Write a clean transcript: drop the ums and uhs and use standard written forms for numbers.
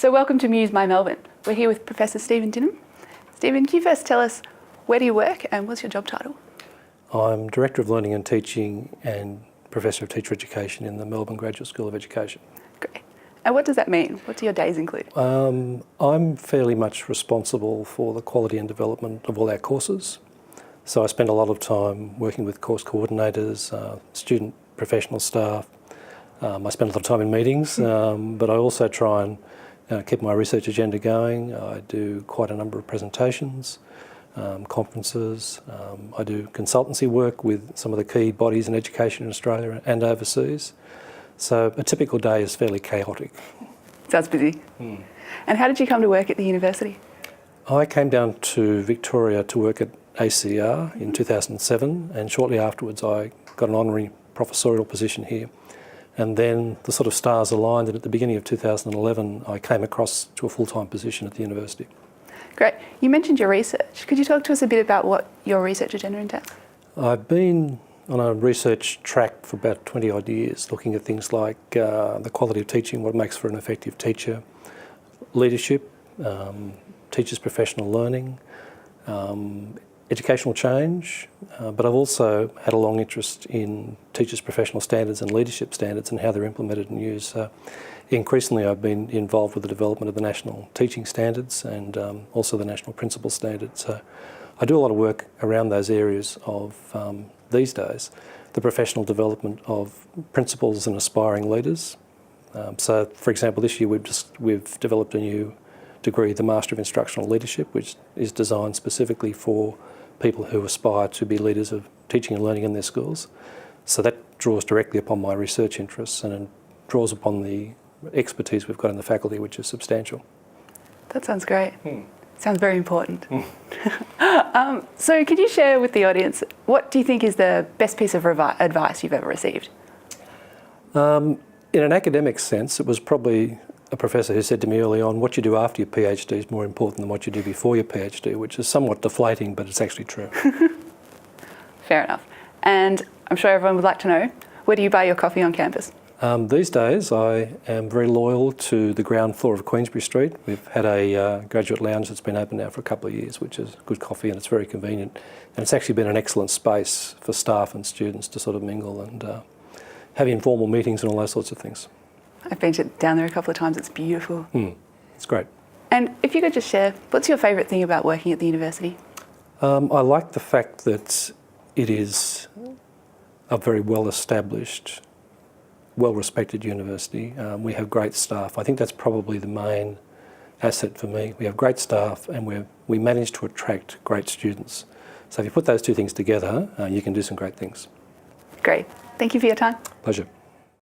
So welcome to MUSSE My Melbourne. We're here with Professor Stephen Dinham. Stephen, can you first tell us where do you work and what's your job title? I'm Director of Learning and Teaching and Professor of Teacher Education in the Melbourne Graduate School of Education. Great. And what does that mean? What do your days include? I'm fairly much responsible for the quality and development of all our courses. So I spend a lot of time working with course coordinators, student professional staff. I spend a lot of time in meetings, but I also try and keep my research agenda going. I do quite a number of presentations, conferences. I do consultancy work with some of the key bodies in education in Australia and overseas. So a typical day is fairly chaotic. Sounds busy. And how did you come to work at the university? I came down to Victoria to work at ACR in 2007, and shortly afterwards I got an honorary professorial position here. And then the sort of stars aligned, and at the beginning of 2011 I came across to a full-time position at the university. Great. You mentioned your research. Could you talk to us a bit about what your research agenda entails? I've been on a research track for about 20 odd years, looking at things like the quality of teaching, what makes for an effective teacher, leadership, teachers' professional learning, educational change, but I've also had a long interest in teachers' professional standards and leadership standards and how they're implemented and used. Increasingly I've been involved with the development of the national teaching standards and also the national principal standards. So I do a lot of work around those areas of, these days, the professional development of principals and aspiring leaders. So for example, this year we've developed a new degree, the Master of Instructional Leadership, which is designed specifically for people who aspire to be leaders of teaching and learning in their schools. So that draws directly upon my research interests and draws upon the expertise we've got in the faculty, which is substantial. That sounds great. Sounds very important. So could you share with the audience, what do you think is the best piece of advice you've ever received? In an academic sense, it was probably a professor who said to me early on, what you do after your PhD is more important than what you do before your PhD, which is somewhat deflating, but it's actually true. Fair enough. And I'm sure everyone would like to know, where do you buy your coffee on campus? These days I am very loyal to the ground floor of Queensbury Street. We've had a graduate lounge that's been open now for a couple of years, which is good coffee and it's very convenient. And it's actually been an excellent space for staff and students to sort of mingle and have informal meetings and all those sorts of things. I've been down there a couple of times, it's beautiful. It's great. And if you could just share, what's your favourite thing about working at the university? I like the fact that it is a very well-established, well-respected university. We have great staff. I think that's probably the main asset for me. We have great staff and we manage to attract great students. So if you put those two things together, you can do some great things. Great. Thank you for your time. Pleasure.